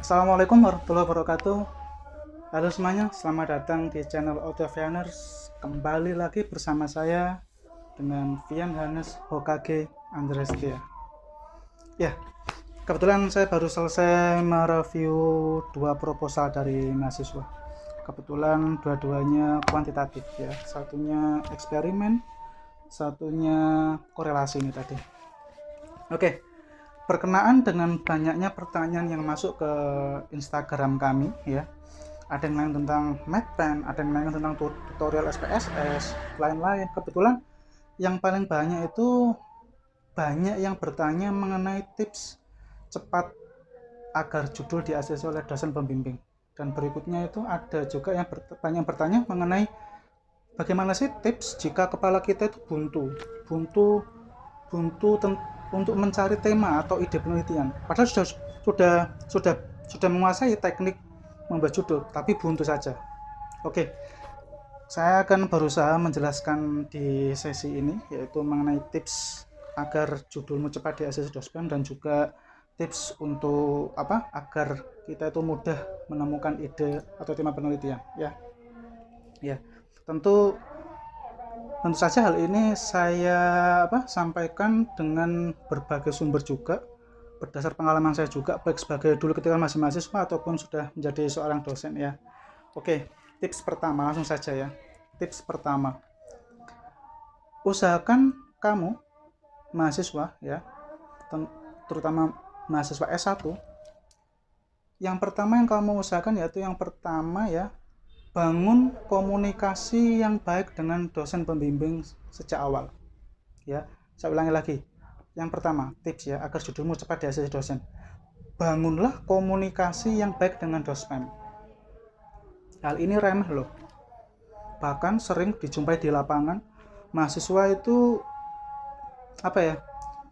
Assalamualaikum warahmatullahi wabarakatuh. Halo semuanya, selamat datang di channel Autovianers. Kembali lagi bersama saya dengan Vian Hannes Hokage Andrestia. Ya, kebetulan saya baru selesai mereview dua proposal dari mahasiswa. Kebetulan dua-duanya kuantitatif ya. Satunya eksperimen, satunya korelasi ini tadi. Oke. Berkenaan dengan banyaknya pertanyaan yang masuk ke Instagram kami ya, ada yang nanya tentang MathPen, ada yang nanya tentang tutorial SPSS, lain-lain. Kebetulan yang paling banyak itu banyak yang bertanya mengenai tips cepat agar judul di-ACC oleh dosen pembimbing. Dan berikutnya itu ada juga yang banyak bertanya mengenai bagaimana sih tips jika kepala kita itu buntu untuk mencari tema atau ide penelitian. Padahal sudah menguasai teknik membuat judul, tapi buntu saja. Oke, saya akan berusaha menjelaskan di sesi ini, yaitu mengenai tips agar judulmu cepat di-ACC dosen dan juga tips untuk agar kita itu mudah menemukan ide atau tema penelitian. Ya, tentu saja hal ini saya sampaikan dengan berbagai sumber juga, berdasar pengalaman saya juga, baik sebagai dulu ketika masih mahasiswa ataupun sudah menjadi seorang dosen ya. Oke, tips pertama langsung saja ya. Tips pertama, usahakan kamu mahasiswa ya, terutama mahasiswa S1, yang pertama yang kamu usahakan yaitu yang pertama ya, bangun komunikasi yang baik dengan dosen pembimbing sejak awal ya. Saya ulangi lagi, yang pertama tips ya agar judulmu cepat di-ACC dosen, bangunlah komunikasi yang baik dengan dosen. Hal ini remeh loh, bahkan sering dijumpai di lapangan. Mahasiswa itu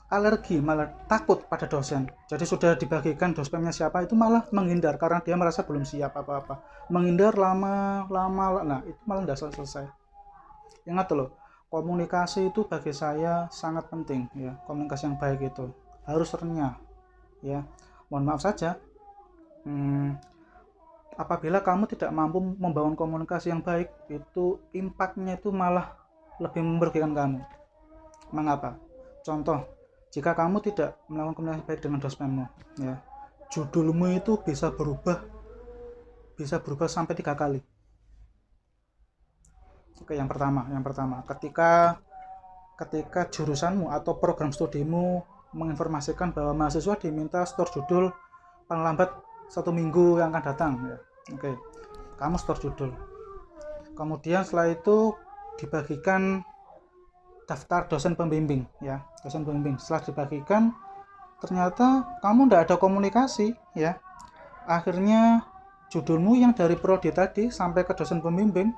alergi, malah takut pada dosen. Jadi sudah dibagikan dosennya siapa, itu malah menghindar karena dia merasa belum siap apa-apa. Menghindar lama, nah itu malah tidak selesai. Ingat loh, komunikasi itu bagi saya sangat penting ya. Komunikasi yang baik itu harus renyah ya. Mohon maaf saja, apabila kamu tidak mampu membangun komunikasi yang baik, itu impactnya itu malah lebih merugikan kamu. Mengapa? Contoh, jika kamu tidak melakukan komunikasi baik dengan dosenmu ya, judulmu itu bisa berubah sampai 3 kali. Oke, yang pertama ketika jurusanmu atau program studimu menginformasikan bahwa mahasiswa diminta store judul paling lambat 1 minggu yang akan datang ya. Oke, kamu store judul, kemudian setelah itu dibagikan daftar dosen pembimbing ya, setelah dibagikan ternyata kamu tidak ada komunikasi ya, akhirnya judulmu yang dari prodi tadi sampai ke dosen pembimbing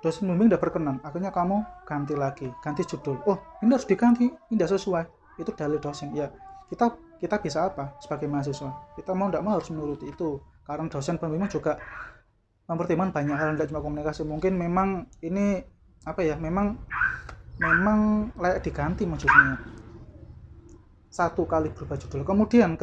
tidak berkenan, akhirnya kamu ganti judul. Oh, ini harus diganti, ini tidak sesuai, itu dalil dosen ya. Kita bisa apa sebagai mahasiswa, kita mau tidak mau harus menuruti itu, karena dosen pembimbing juga mempertimbangkan banyak hal, tidak cuma komunikasi. Mungkin memang ini memang layak diganti maksudnya. 1 kali berubah judul, kemudian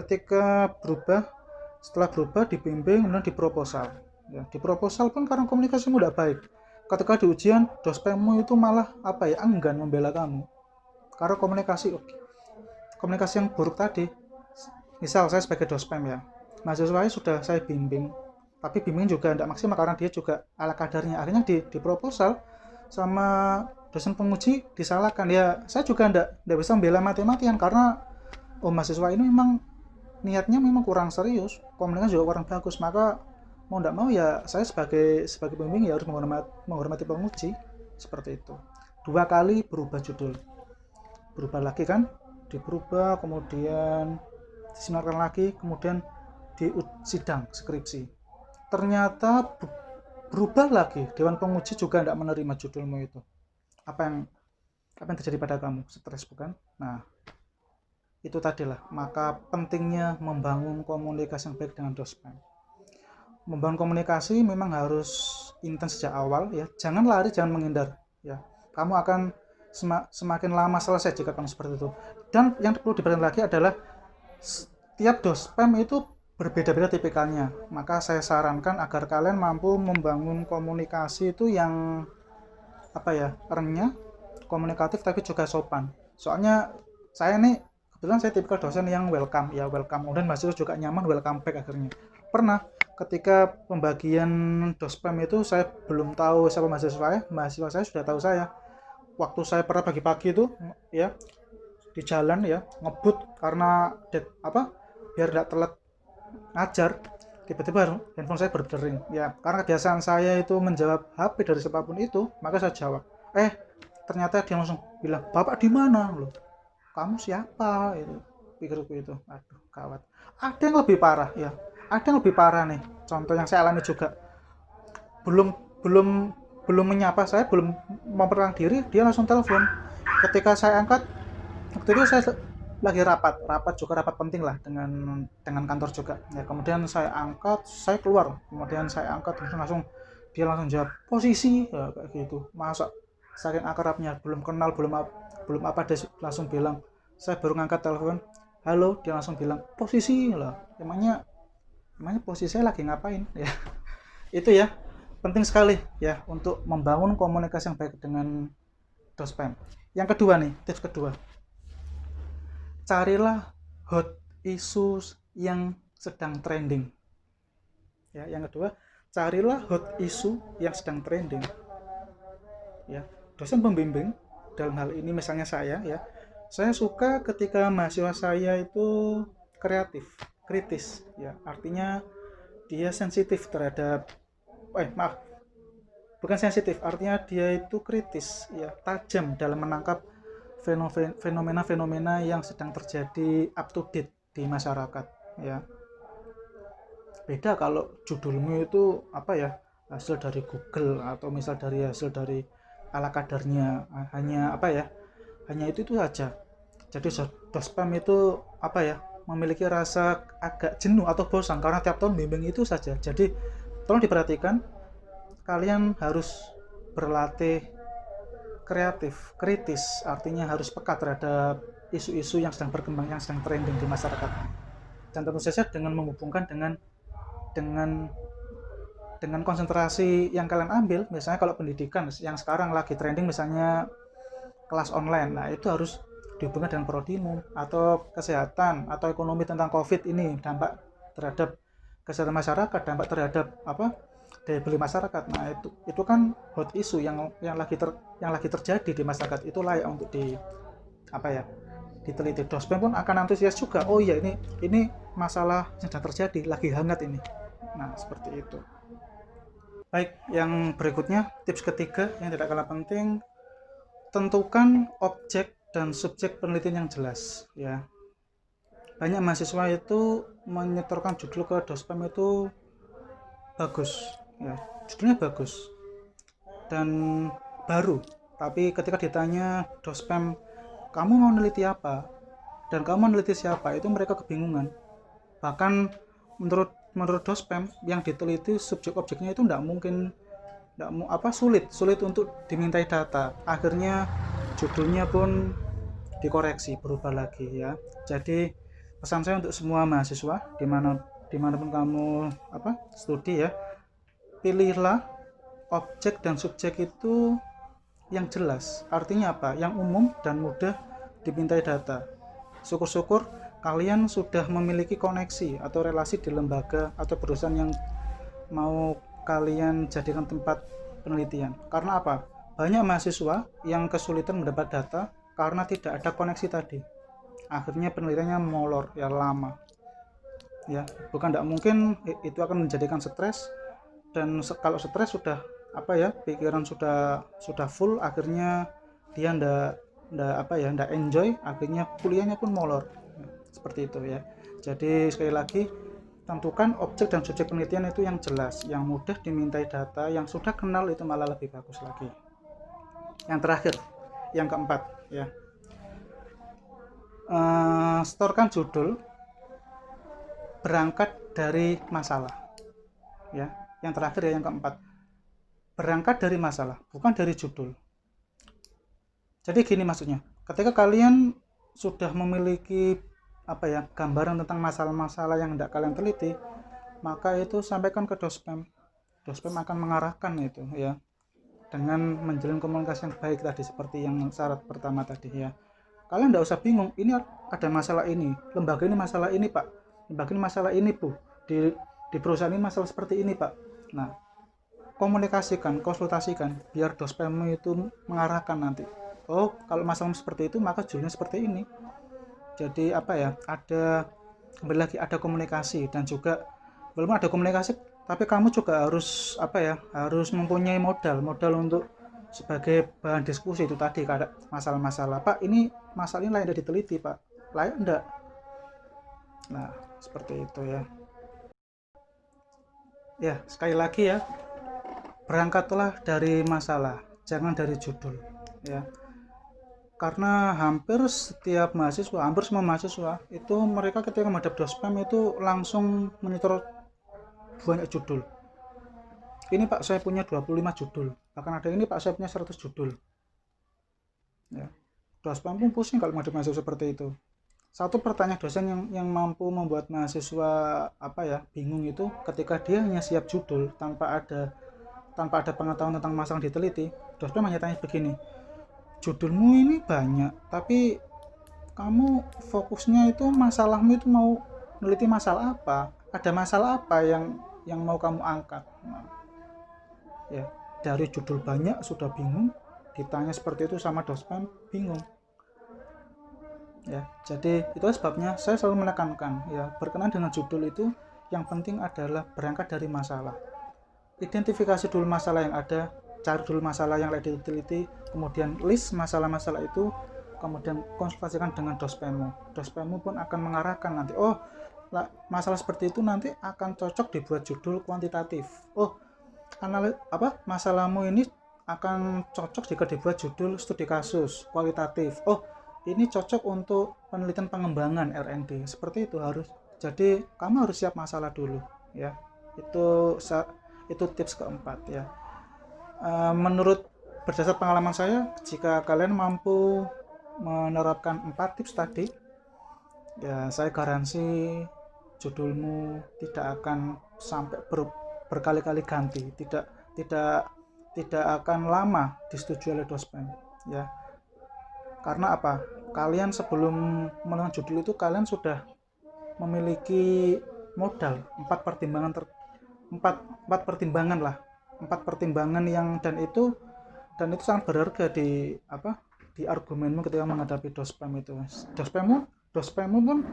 setelah berubah dibimbing, kemudian di proposal ya. Di proposal pun karena komunikasimu tidak baik, ketika di ujian dosenmu itu malah enggan membela kamu karena komunikasi yang buruk tadi. Misal saya sebagai dospem ya, mahasiswa sudah saya bimbing, tapi bimbing juga tidak maksimal karena dia juga ala kadarnya, akhirnya di proposal sama dosen penguji disalahkan ya. Saya juga tidak bisa membela mati-matian karena mahasiswa ini memang niatnya memang kurang serius, komunikasi juga kurang bagus, maka mau tidak mau ya saya sebagai pembimbing ya harus menghormati penguji, seperti itu. 2 kali berubah judul, berubah lagi kan, diperubah, kemudian disinarkan lagi, kemudian di sidang skripsi ternyata berubah lagi, dewan penguji juga tidak menerima judulmu itu. Apa yang terjadi pada kamu? Stres bukan? Nah, itu tadilah, maka pentingnya membangun komunikasi yang baik dengan dosen. Membangun komunikasi memang harus intens sejak awal ya, jangan lari, jangan menghindar ya. Kamu akan semakin lama selesai jika kamu seperti itu. Dan yang perlu diperhatikan lagi adalah setiap dospem itu berbeda-beda tipikalnya. Maka saya sarankan agar kalian mampu membangun komunikasi itu yang renyah, komunikatif tapi juga sopan. Soalnya saya nih kebetulan saya tipikal dosen yang welcome, ya welcome. Kemudian mahasiswa juga nyaman, welcome back akhirnya. Pernah ketika pembagian dospem itu saya belum tahu siapa mahasiswa saya sudah tahu saya. Waktu saya pernah pagi-pagi itu ya di jalan ya ngebut karena biar tidak telat ngajar, tiba-tiba handphone saya berdering ya, karena kebiasaan saya itu menjawab HP dari siapapun itu, maka saya jawab. Ternyata dia langsung bilang, "Bapak di mana?" Loh, "Kamu siapa?" Itu pikirku itu. Aduh, gawat. Ada yang lebih parah ya. Ada yang lebih parah nih. Contoh yang saya alami juga. Belum belum belum menyapa saya, belum memperkenalkan diri, dia langsung telepon. Ketika saya angkat, waktu itu saya lagi rapat juga, rapat penting lah dengan kantor juga ya. Kemudian saya angkat, saya keluar, kemudian saya angkat langsung dia langsung jawab posisi ya, kayak gitu. Masa saking akrabnya, belum kenal, belum apa dia langsung bilang, saya baru ngangkat telepon, halo, dia langsung bilang posisi lah. Emangnya posisi saya lagi ngapain ya. Itu ya penting sekali ya untuk membangun komunikasi yang baik dengan dospem. Yang kedua nih, tips kedua, carilah hot issues yang sedang trending. Ya, yang kedua, carilah hot issue yang sedang trending. Ya, dosen pembimbing dalam hal ini misalnya saya ya, saya suka ketika mahasiswa saya itu kreatif, kritis ya. Artinya dia sensitif terhadap bukan sensitif, artinya dia itu kritis ya, tajam dalam menangkap fenomena-fenomena yang sedang terjadi up to date di masyarakat ya. Beda kalau judulmu itu hasil dari Google atau misal dari hasil dari ala kadarnya, hanya hanya itu saja. Jadi dospem itu memiliki rasa agak jenuh atau bosan karena tiap tahun bimbing itu saja. Jadi tolong diperhatikan, kalian harus berlatih kreatif, kritis, artinya harus peka terhadap isu-isu yang sedang berkembang, yang sedang trending di masyarakat. Dan tentu saja dengan menghubungkan dengan konsentrasi yang kalian ambil. Misalnya kalau pendidikan yang sekarang lagi trending misalnya kelas online, nah itu harus dihubungkan dengan prodimu, atau kesehatan atau ekonomi tentang COVID ini, dampak terhadap kesehatan masyarakat, dampak terhadap daya beli masyarakat. Nah itu kan hot issue yang lagi terjadi di masyarakat, itu layak untuk diteliti. Dospem pun akan antusias juga, oh iya ini masalah yang sedang terjadi, lagi hangat ini. Nah seperti itu. Baik, yang berikutnya, tips ketiga yang tidak kalah penting, tentukan objek dan subjek penelitian yang jelas ya. Banyak mahasiswa itu menyetorkan judul ke dospem itu bagus ya, judulnya bagus dan baru, tapi ketika ditanya dospem, kamu mau meneliti apa dan kamu meneliti siapa, itu mereka kebingungan. Bahkan menurut dospem yang diteliti subjek objeknya itu sulit untuk dimintai data. Akhirnya judulnya pun dikoreksi, berubah lagi ya. Jadi pesan saya untuk semua mahasiswa dimanapun kamu studi ya, pilihlah objek dan subjek itu yang jelas. Artinya yang umum dan mudah dimintai data. Syukur-syukur kalian sudah memiliki koneksi atau relasi di lembaga atau perusahaan yang mau kalian jadikan tempat penelitian. Karena banyak mahasiswa yang kesulitan mendapat data karena tidak ada koneksi tadi. Akhirnya penelitiannya molor ya, lama ya. Bukan tidak mungkin itu akan menjadikan stres, dan kalau stres sudah pikiran sudah full, akhirnya dia ndak enjoy, akhirnya kuliahnya pun molor. Seperti itu ya. Jadi sekali lagi, tentukan objek dan subjek penelitian itu yang jelas, yang mudah dimintai data, yang sudah kenal itu malah lebih bagus lagi. Yang terakhir, yang keempat ya, setorkan judul berangkat dari masalah ya. Yang terakhir ya, yang keempat, berangkat dari masalah, bukan dari judul. Jadi gini maksudnya, ketika kalian sudah memiliki apa ya, gambaran tentang masalah-masalah yang tidak kalian teliti, maka itu sampaikan ke dospem. Dospem akan mengarahkan itu ya, dengan menjalin komunikasi yang baik tadi, seperti yang syarat pertama tadi ya. Kalian tidak usah bingung, ini ada masalah ini, lembaga ini masalah ini pak, lembaga ini masalah ini bu, di perusahaan ini masalah seperti ini pak. Nah, komunikasikan, konsultasikan, biar dospemmu itu mengarahkan nanti. Oh, kalau masalah seperti itu maka judulnya seperti ini. Jadi apa ya, ada, kembali lagi, ada komunikasi. Dan juga belum ada komunikasi, tapi kamu juga harus apa ya, harus mempunyai modal untuk sebagai bahan diskusi itu tadi. Ada masalah-masalah, pak ini masalah ini layak diteliti pak, layak enggak. Nah, seperti itu ya. Ya, sekali lagi ya, berangkatlah dari masalah, jangan dari judul ya. Karena hampir semua mahasiswa itu, mereka ketika menghadap dospem itu langsung menyetor banyak judul. Ini pak saya punya 25 judul, bahkan ada ini pak saya punya 100 judul ya. Dospem pun pusing kalau menghadap mahasiswa seperti itu. Satu pertanyaan dosen yang mampu membuat mahasiswa apa ya, bingung itu ketika dia hanya siap judul tanpa ada pengetahuan tentang masalah yang diteliti. Dospem hanya tanya begini, judulmu ini banyak tapi kamu fokusnya itu, masalahmu itu mau meneliti masalah apa, ada masalah apa yang mau kamu angkat. Nah, ya, dari judul banyak sudah bingung, ditanya seperti itu sama dospem bingung ya. Jadi itu sebabnya saya selalu menekankan ya, berkenaan dengan judul itu yang penting adalah berangkat dari masalah. Identifikasi dulu masalah yang ada, cari dulu masalah yang layak diteliti, kemudian list masalah-masalah itu, kemudian konsultasikan dengan dospemmu pun akan mengarahkan nanti, oh masalah seperti itu nanti akan cocok dibuat judul kuantitatif. Oh, masalahmu ini akan cocok jika dibuat judul studi kasus kualitatif. Oh, ini cocok untuk penelitian pengembangan R&D. Seperti itu harus. Jadi kamu harus siap masalah dulu ya. Itu tips keempat ya. Menurut berdasar pengalaman saya, jika kalian mampu menerapkan 4 tips tadi ya, saya garansi judulmu tidak akan sampai berkali-kali ganti, tidak akan lama disetujui oleh dospem ya. Karena apa? Kalian sebelum menentukan judul itu kalian sudah memiliki modal 4 pertimbangan yang dan itu sangat berharga di argumenmu ketika menghadapi dospem itu. Dospemmu pun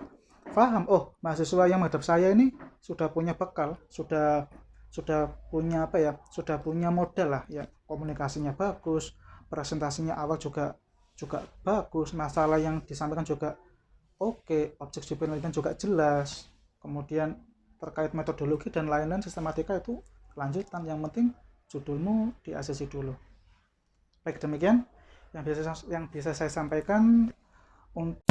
paham, oh mahasiswa yang menghadap saya ini sudah punya bekal, sudah punya modal lah ya, komunikasinya bagus, presentasinya awal juga bagus, masalah yang disampaikan juga oke, objektif penelitian juga jelas, kemudian terkait metodologi dan lain-lain sistematika itu lanjutan, yang penting judulmu di ACC dulu. Baik, demikian yang bisa saya sampaikan untuk